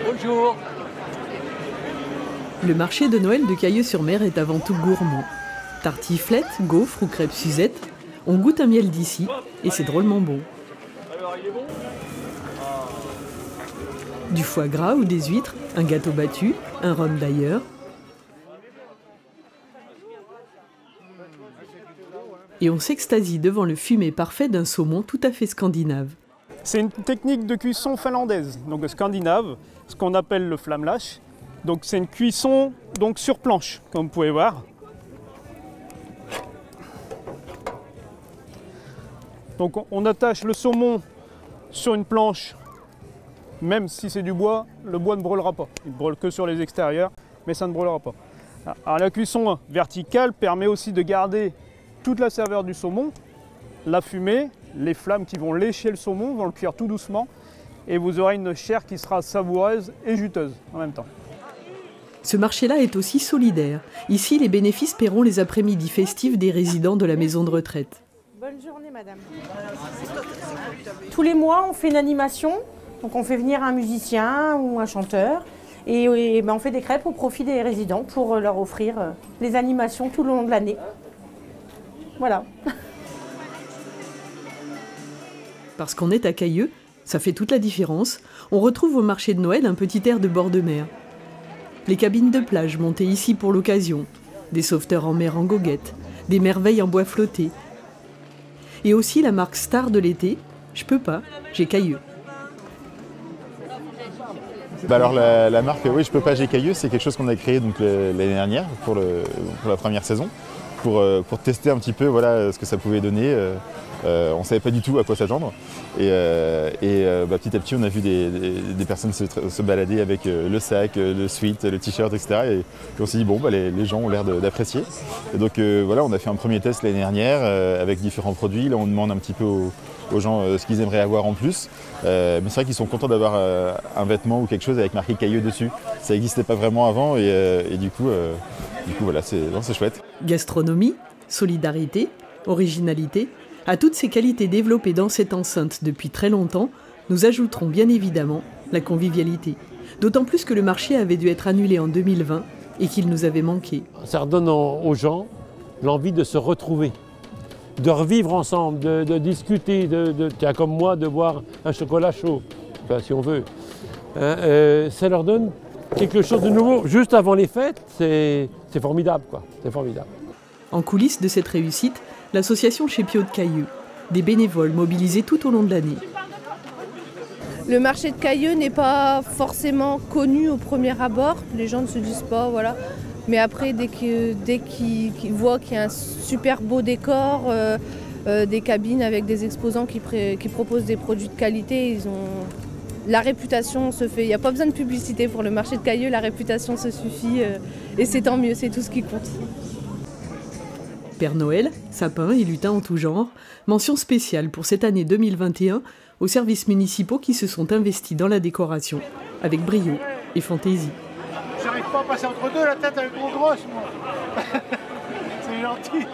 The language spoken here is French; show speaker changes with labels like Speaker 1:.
Speaker 1: Bonjour.
Speaker 2: Le marché de Noël de Cailleux-sur-Mer est avant tout gourmand. Tartiflettes, gaufres ou crêpes Suzette, on goûte un miel d'ici et c'est drôlement bon.
Speaker 1: Alors, il est bon ?
Speaker 2: Du foie gras ou des huîtres, un gâteau battu, un rhum d'ailleurs. Et on s'extasie devant le fumé parfait d'un saumon tout à fait scandinave.
Speaker 3: C'est une technique de cuisson finlandaise, donc scandinave, ce qu'on appelle le flammelach. Donc c'est une cuisson donc sur planche, comme vous pouvez voir. Donc on attache le saumon sur une planche, même si c'est du bois, le bois ne brûlera pas. Il ne brûle que sur les extérieurs, mais ça ne brûlera pas. Alors la cuisson verticale permet aussi de garder toute la saveur du saumon, la fumée, les flammes qui vont lécher le saumon, vont le cuire tout doucement, et vous aurez une chair qui sera savoureuse et juteuse en même temps.
Speaker 2: Ce marché-là est aussi solidaire. Ici, les bénéfices paieront les après-midi festifs des résidents de la maison de retraite.
Speaker 4: Bonne journée, madame. Tous les mois, on fait une animation. Donc, on fait venir un musicien ou un chanteur. Et on fait des crêpes au profit des résidents pour leur offrir les animations tout le long de l'année. Voilà.
Speaker 2: Parce qu'on est à Cailleux, ça fait toute la différence. On retrouve au marché de Noël un petit air de bord de mer. Les cabines de plage montées ici pour l'occasion, des sauveteurs en mer en goguette, des merveilles en bois flotté. Et aussi la marque star de l'été, je peux pas, j'ai Cailleux.
Speaker 5: Alors la marque oui, je peux pas, j'ai Cailleux, c'est quelque chose qu'on a créé l'année dernière pour la première saison, pour tester un petit peu voilà, ce que ça pouvait donner. On ne savait pas du tout à quoi s'attendre. Et petit à petit, on a vu des personnes se balader avec le sac, le sweat, le t-shirt, etc. Et on s'est dit, bon, les gens ont l'air d'apprécier. Et donc voilà, on a fait un premier test l'année dernière avec différents produits. Là, on demande un petit peu aux gens ce qu'ils aimeraient avoir en plus. Mais c'est vrai qu'ils sont contents d'avoir un vêtement ou quelque chose avec marqué Cailleux dessus. Ça n'existait pas vraiment avant et du coup voilà, c'est chouette.
Speaker 2: Gastronomie, solidarité, originalité. À toutes ces qualités développées dans cette enceinte depuis très longtemps, nous ajouterons bien évidemment la convivialité. D'autant plus que le marché avait dû être annulé en 2020 et qu'il nous avait manqué.
Speaker 6: Ça redonne aux gens l'envie de se retrouver, de revivre ensemble, de discuter, tiens, comme moi, de boire un chocolat chaud, enfin, si on veut. Ça leur donne quelque chose de nouveau. Juste avant les fêtes, c'est formidable, quoi. C'est formidable.
Speaker 2: En coulisses de cette réussite, l'association Chez Pio de Cailleux, des bénévoles mobilisés tout au long de l'année.
Speaker 7: Le marché de Cailleux n'est pas forcément connu au premier abord, les gens ne se disent pas, voilà. Mais après, dès qu'ils voient qu'il y a un super beau décor, des cabines avec des exposants qui proposent des produits de qualité, la réputation se fait. Il n'y a pas besoin de publicité pour le marché de Cailleux, la réputation se suffit et c'est tant mieux, c'est tout ce qui compte.
Speaker 2: Père Noël, sapin et lutins en tout genre, mention spéciale pour cette année 2021 aux services municipaux qui se sont investis dans la décoration, avec brio et fantaisie.
Speaker 8: J'arrive pas à passer entre deux, la tête elle est trop grosse, moi. C'est gentil.